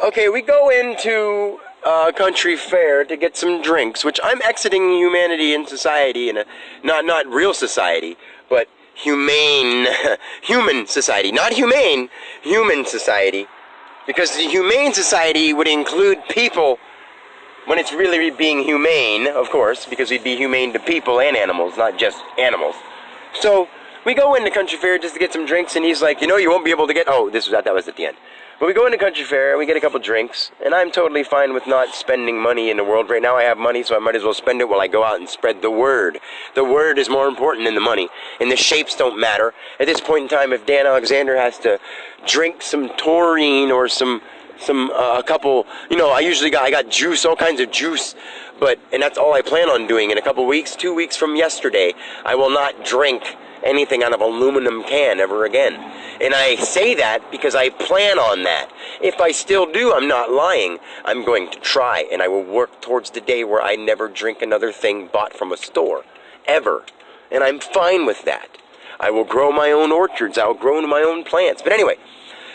Okay, we go into a country fair to get some drinks, which I'm exiting humanity and society in a not real society, but humane human society, not humane, human society, because the humane society would include people when it's really being humane, of course, because we'd be humane to people and animals, not just animals. So we go into country fair just to get some drinks, and he's like, you won't be able to get. Oh, that was at the end. But we go into country fair, we get a couple drinks, and I'm totally fine with not spending money in the world. Right now I have money, so I might as well spend it while I go out and spread the word. The word is more important than the money, and the shapes don't matter. At this point in time, if Dan Alexander has to drink some taurine or a couple, I got juice, all kinds of juice, and that's all I plan on doing in a couple weeks, 2 weeks from yesterday. I will not drink anything out of aluminum can ever again. And I say that because I plan on that. If I still do, I'm not lying. I'm going to try, and I will work towards the day where I never drink another thing bought from a store. Ever. And I'm fine with that. I will grow my own orchards. I will grow my own plants. But anyway,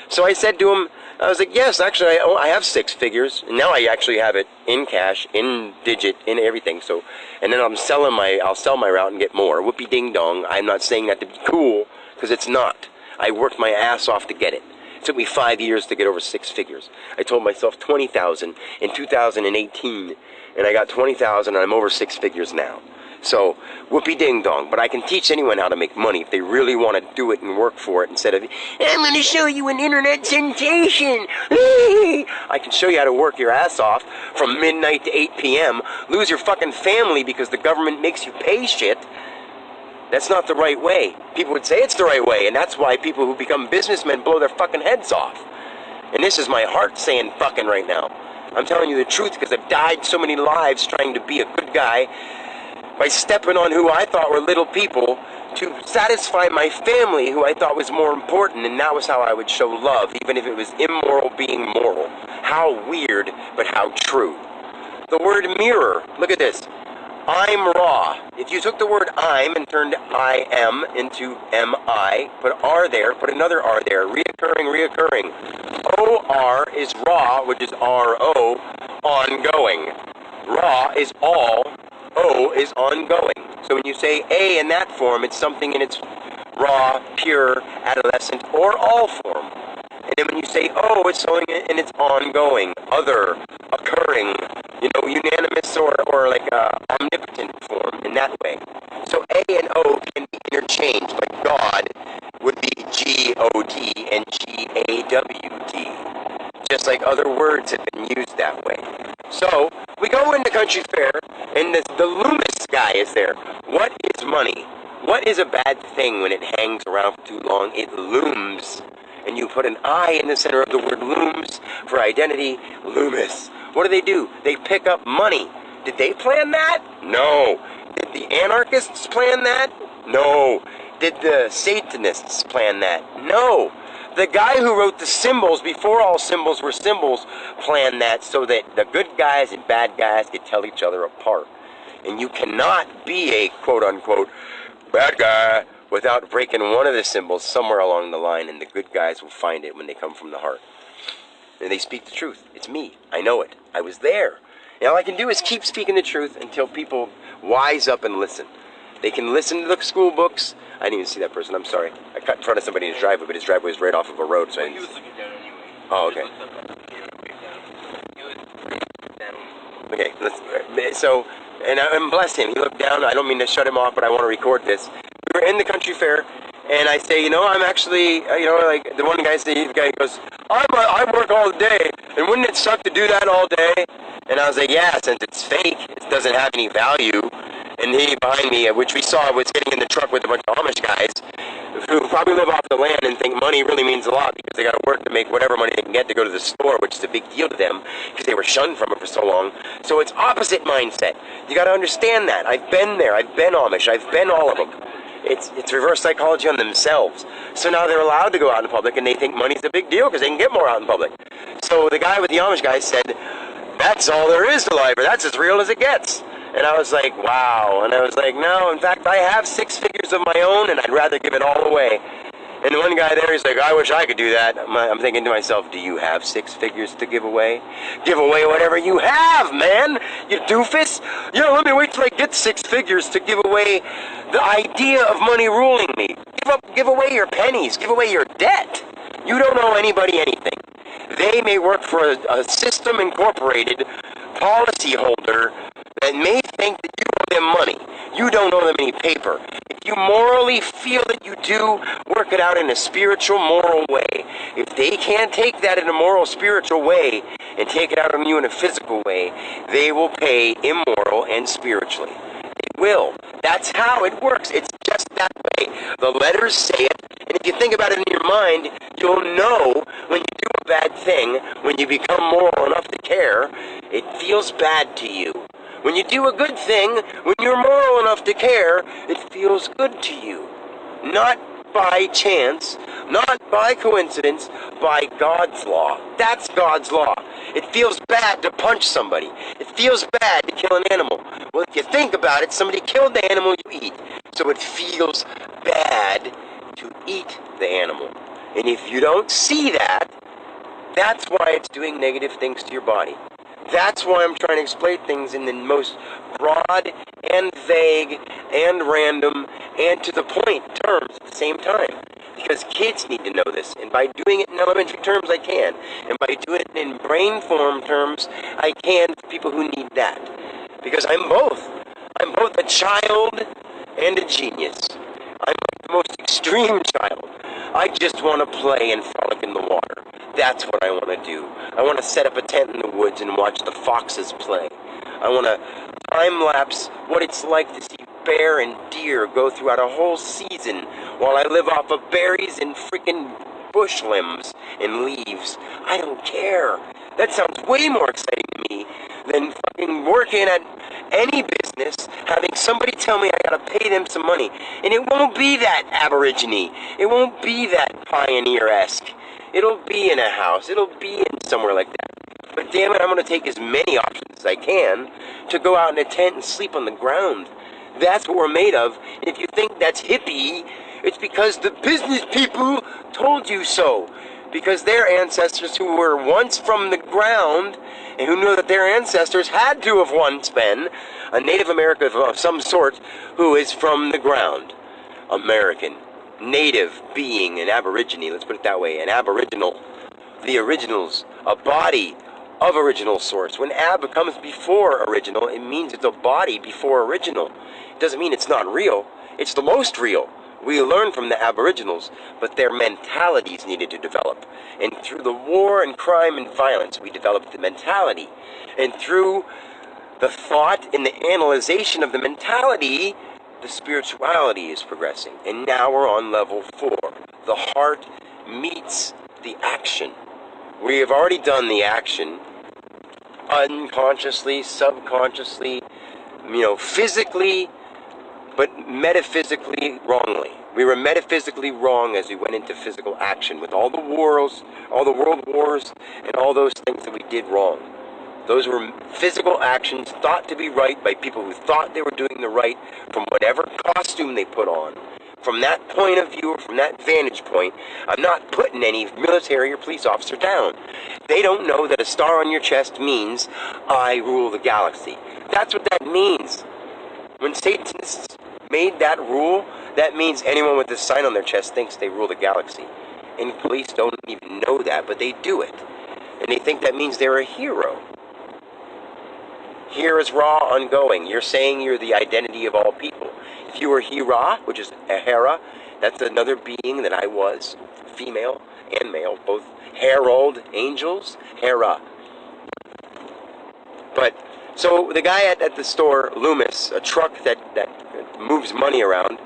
so I said to him, I was like, yes, actually, I have 6 figures. And now I actually have it in cash, in digit, in everything. So, and then I'll sell my route and get more. Whoopie ding dong. I'm not saying that to be cool, because it's not. I worked my ass off to get it. It took me 5 years to get over 6 figures. I told myself 20,000 in 2018, and I got 20,000, and I'm over 6 figures now. So, whoopie ding dong. But I can teach anyone how to make money if they really want to do it and work for it, instead of, I'm going to show you an internet sensation. I can show you how to work your ass off from midnight to 8 p.m., lose your fucking family because the government makes you pay shit. That's not the right way. People would say it's the right way, and that's why people who become businessmen blow their fucking heads off. And this is my heart saying fucking right now. I'm telling you the truth because I've died so many lives trying to be a good guy by stepping on who I thought were little people to satisfy my family, who I thought was more important, and that was how I would show love, even if it was immoral being moral. How weird, but how true. The word mirror, look at this. I'm raw. If you took the word I'm and turned I am into M-I, put R there, put another R there, reoccurring. O-R is raw, which is R-O, ongoing. Raw is all, O is ongoing. So when you say A in that form, it's something in its raw, pure, adolescent, or all form. And then when you say O, it's something in its ongoing, other, occurring, unanimous or like omnipotent form in that way. So A and O can be interchanged, like God would be G-O-D and G-A-W-D. Just like other words have been used that way. So, we go into country fair, and the Loomis guy is there. What is money? What is a bad thing when it hangs around for too long? It looms. And you put an I in the center of the word looms for identity. Loomis. What do? They pick up money. Did they plan that? No. Did the anarchists plan that? No. Did the Satanists plan that? No. The guy who wrote the symbols before all symbols were symbols planned that so that the good guys and bad guys could tell each other apart. And you cannot be a quote-unquote bad guy without breaking one of the symbols somewhere along the line, and the good guys will find it when they come from the heart. And they speak the truth. It's me. I know it. I was there. And all I can do is keep speaking the truth until people wise up and listen. They can listen to the school books. I didn't even see that person. I'm sorry. I cut in front of somebody in his driveway, but his driveway was right off of a road, so I didn't. He was looking down anyway. Oh, okay. Okay. So, and bless him. He looked down. I don't mean to shut him off, but I want to record this. We were in the country fair, and I say, I'm actually, like the one guy said, the guy goes, I work all day, and wouldn't it suck to do that all day? And I was like, yeah, since it's fake, it doesn't have any value. And he behind me, which we saw, was getting in the truck with a bunch of Amish guys who probably live off the land and think money really means a lot because they got to work to make whatever money they can get to go to the store, which is a big deal to them because they were shunned from it for so long. So it's opposite mindset. You got to understand that. I've been there. I've been Amish. I've been all of them. It's reverse psychology on themselves. So now they're allowed to go out in public and they think money's a big deal because they can get more out in public. So the guy with the Amish guy said, that's all there is to life, or that's as real as it gets. And I was like, wow. And I was like, no, in fact, I have 6 figures of my own, and I'd rather give it all away. And the one guy there, he's like, I wish I could do that. I'm thinking to myself, do you have 6 figures to give away? Give away whatever you have, man, you doofus. Let me wait till I get 6 figures to give away the idea of money ruling me. Give away your pennies. Give away your debt. You don't owe anybody anything. They may work for a system incorporated policyholder that may think that you owe them money. You don't owe them any paper. If you morally feel that you do, work it out in a spiritual, moral way. If they can't take that in a moral, spiritual way and take it out on you in a physical way, they will pay immoral and spiritually. It will. That's how it works. It's just that way. The letters say it, and if you think about it in your mind, you'll know when you do a bad thing, when you become moral enough to care, it feels bad to you. When you do a good thing, when you're moral enough to care, it feels good to you. Not by chance, not by coincidence, by God's law. That's God's law. It feels bad to punch somebody. It feels bad to kill an animal. Well, if you think about it, somebody killed the animal you eat. So it feels bad to eat the animal. And if you don't see that, that's why it's doing negative things to your body. That's why I'm trying to explain things in the most broad and vague and random and to the point terms at the same time. Because kids need to know this. And by doing it in elementary terms, I can. And by doing it in brain form terms, I can for people who need that. Because I'm both. I'm both a child and a genius. I'm the most extreme child. I just want to play and frolic in the water. That's what I want to do. I want to set up a tent in the woods and watch the foxes play. I want to time-lapse what it's like to see bear and deer go throughout a whole season while I live off of berries and freaking bush limbs and leaves. I don't care. That sounds way more exciting to me than fucking working at any business, having somebody tell me I gotta pay them some money. And it won't be that Aborigine. It won't be that pioneer-esque. It'll be in a house. It'll be in somewhere like that. But damn it, I'm going to take as many options as I can to go out in a tent and sleep on the ground. That's what we're made of. And if you think that's hippie, it's because the business people told you so. Because their ancestors who were once from the ground and who knew that their ancestors had to have once been a Native American of some sort who is from the ground. American. Native being an Aborigine, let's put it that way, an Aboriginal, the originals, a body of original source. When ab comes before original, it means it's a body before original. It doesn't mean it's not real. It's the most real. We learn from the Aboriginals, but their mentalities needed to develop. And through the war and crime and violence, we developed the mentality. And through the thought and the analyzation of the mentality, the spirituality is progressing. And now we're on level 4. The heart meets the action. We have already done the action unconsciously, subconsciously, physically, but metaphysically wrongly. We were metaphysically wrong as we went into physical action with all the wars, all the world wars, and all those things that we did wrong. Those were physical actions thought to be right by people who thought they were doing the right from whatever costume they put on. From that point of view, or from that vantage point, I'm not putting any military or police officer down. They don't know that a star on your chest means I rule the galaxy. That's what that means. When Satanists made that rule, that means anyone with this sign on their chest thinks they rule the galaxy. And police don't even know that, but they do it. And they think that means they're a hero. Here is Ra ongoing. You're saying you're the identity of all people. If you were Hera, which is a Hera, that's another being that I was, female and male, both herald angels, Hera. But, so the guy at the store, Loomis, a truck that moves money around,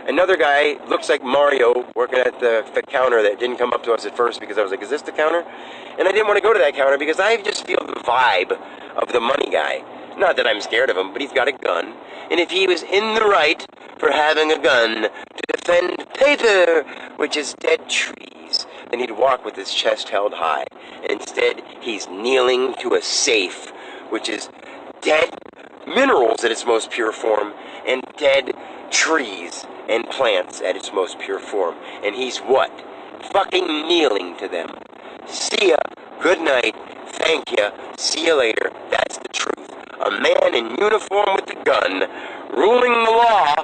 another guy looks like Mario working at the counter that didn't come up to us at first because I was like, is this the counter? And I didn't want to go to that counter because I just feel the vibe of the money guy. Not that I'm scared of him, but he's got a gun. And if he was in the right for having a gun to defend paper, which is dead trees, then he'd walk with his chest held high. Instead, he's kneeling to a safe, which is dead minerals at its most pure form, and dead trees and plants at its most pure form. And he's what? Fucking kneeling to them. See ya, good night, thank ya, see you later. That's the truth. A man in uniform with a gun, ruling the law,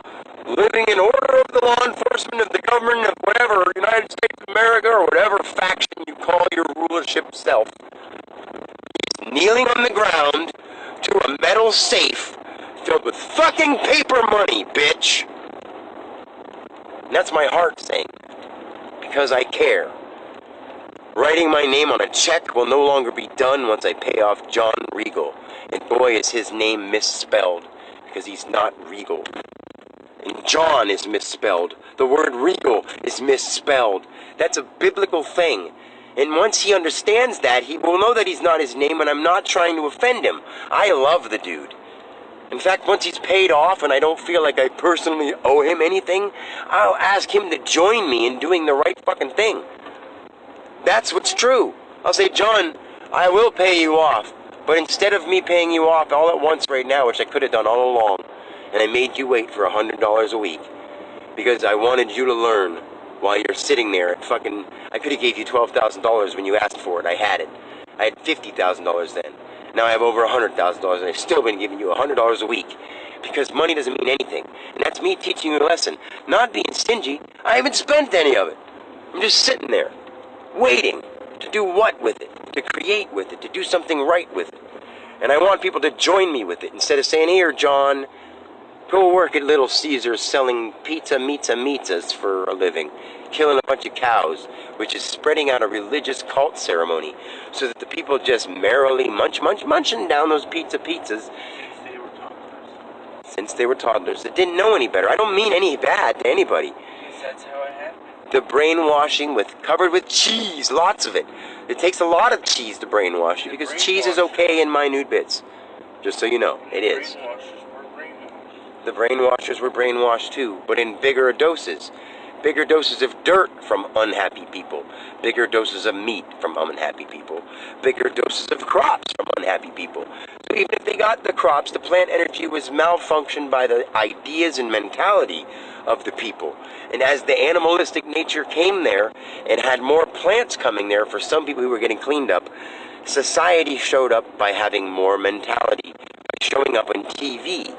living in order of the law enforcement of the government of whatever, United States of America, or whatever faction you call your rulership self. He's kneeling on the ground to a metal safe filled with fucking paper money, bitch. And that's my heart saying, because I care. Writing my name on a check will no longer be done once I pay off John Regal. And boy, is his name misspelled, because he's not Regal. And John is misspelled. The word Regal is misspelled. That's a biblical thing. And once he understands that, he will know that he's not his name, and I'm not trying to offend him. I love the dude. In fact, once he's paid off and I don't feel like I personally owe him anything, I'll ask him to join me in doing the right fucking thing. That's what's true. I'll say, John, I will pay you off. But instead of me paying you off all at once right now, which I could have done all along, and I made you wait for $100 a week, because I wanted you to learn while you're sitting there at fucking... I could have gave you $12,000 when you asked for it. I had it. I had $50,000 then. Now I have over $100,000, and I've still been giving you $100 a week. Because money doesn't mean anything. And that's me teaching you a lesson. Not being stingy. I haven't spent any of it. I'm just sitting there, waiting to do what with it? To create with it, to do something right with it. And I want people to join me with it. Instead of saying, here, John, go work at Little Caesars selling pizzas for a living. Killing a bunch of cows, which is spreading out a religious cult ceremony, so that the people just merrily munching down those pizzas. Since they were toddlers. That didn't know any better. I don't mean any bad to anybody. That's how it happened. The brainwashing covered with cheese, lots of it. It takes a lot of cheese to brainwash you, because cheese is okay in minute bits. Just so you know, it is. The brainwashers were brainwashed too, but in bigger doses. Bigger doses of dirt from unhappy people. Bigger doses of meat from unhappy people. Bigger doses of crops from unhappy people. So even if they got the crops, the plant energy was malfunctioned by the ideas and mentality of the people. And as the animalistic nature came there and had more plants coming there for some people who were getting cleaned up, society showed up by having more mentality, by showing up on TV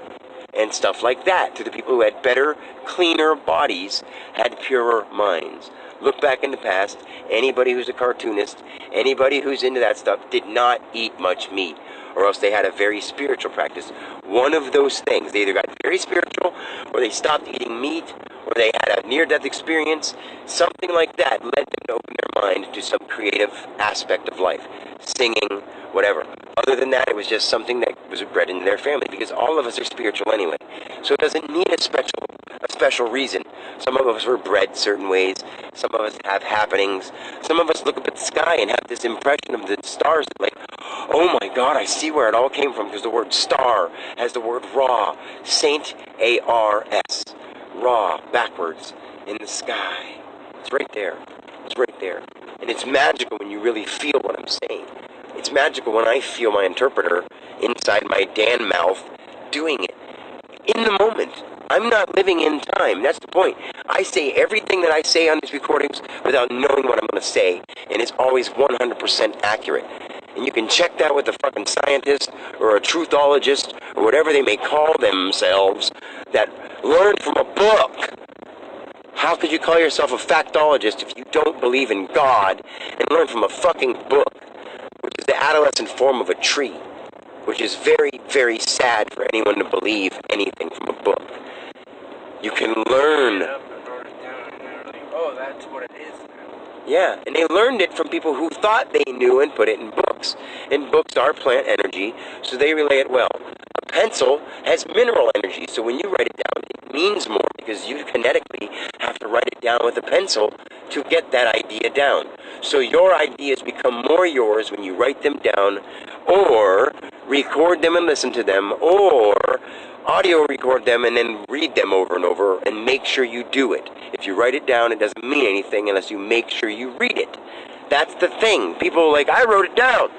and stuff like that, to the people who had better, cleaner bodies, had purer minds. Look back in the past, anybody who's a cartoonist, anybody who's into that stuff, did not eat much meat, or else they had a very spiritual practice. One of those things, they either got very spiritual, or they stopped eating meat, or they had a near-death experience. Something like that led them to open their mind to some creative aspect of life, singing, whatever. Other than that, it was just something that was bred into their family, because all of us are spiritual anyway. So it doesn't need a special reason. Some of us were bred certain ways. Some of us have happenings. Some of us look up at the sky and have this impression of the stars, like, oh my God, I see where it all came from, because the word star has the word Ra, Saint A-R-S, Ra, backwards, in the sky. It's right there. It's right there. And it's magical when you really feel what I'm saying. It's magical when I feel my interpreter inside my Dan mouth doing it. In the moment. I'm not living in time. That's the point. I say everything that I say on these recordings without knowing what I'm going to say. And it's always 100% accurate. And you can check that with a fucking scientist or a truthologist or whatever they may call themselves that learned from a book. How could you call yourself a factologist if you don't believe in God and learn from a fucking book, which is the adolescent form of a tree, which is very, very sad for anyone to believe anything from a book. You can learn. Oh, that's what it is now. Yeah, and they learned it from people who thought they knew and put it in books. And books are plant energy, so they relay it well. A pencil has mineral energy, so when you write it down, it means more, because you kinetically have to write it down with a pencil to get that idea down. So your ideas become more yours when you write them down, or record them and listen to them, or audio record them and then read them over and over, and make sure you do it. If you write it down, it doesn't mean anything unless you make sure you read it. That's the thing. People are like, I wrote it down.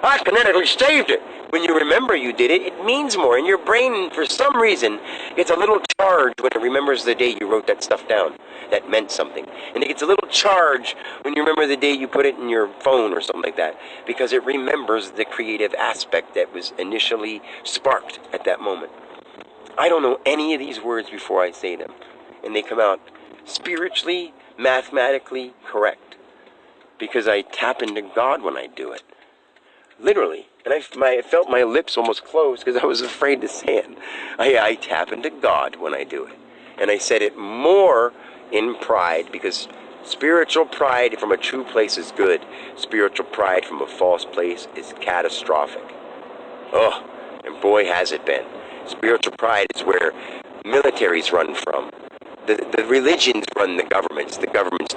I kinetically saved it. When you remember you did it, it means more. And your brain, for some reason, gets a little charge when it remembers the day you wrote that stuff down. That meant something. And it gets a little charge when you remember the day you put it in your phone or something like that. Because it remembers the creative aspect that was initially sparked at that moment. I don't know any of these words before I say them. And they come out spiritually, mathematically correct. Because I tap into God when I do it. Literally. And I felt my lips almost close because I was afraid to say it. I tap into God when I do it. And I said it more in pride because spiritual pride from a true place is good. Spiritual pride from a false place is catastrophic. Oh, and boy has it been. Spiritual pride is where militaries run from. The religions run the governments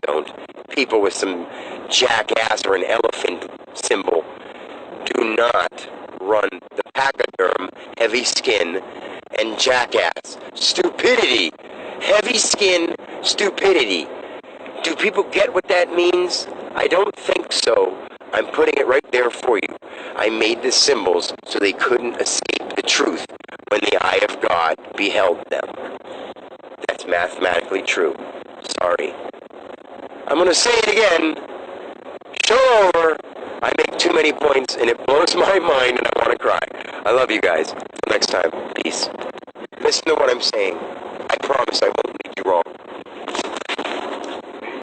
don't. People with some jackass or an elephant symbol do not run the pachyderm, heavy skin, and jackass. Stupidity. Heavy skin, stupidity. Do people get what that means? I don't think so. I'm putting it right there for you. I made the symbols so they couldn't escape the truth when the eye of God beheld them. That's mathematically true. Sorry. I'm going to say it again. Show over. I make too many points and it blows my mind and I want to cry. I love you guys. Till next time. Peace. Listen to what I'm saying. I promise I won't make you wrong.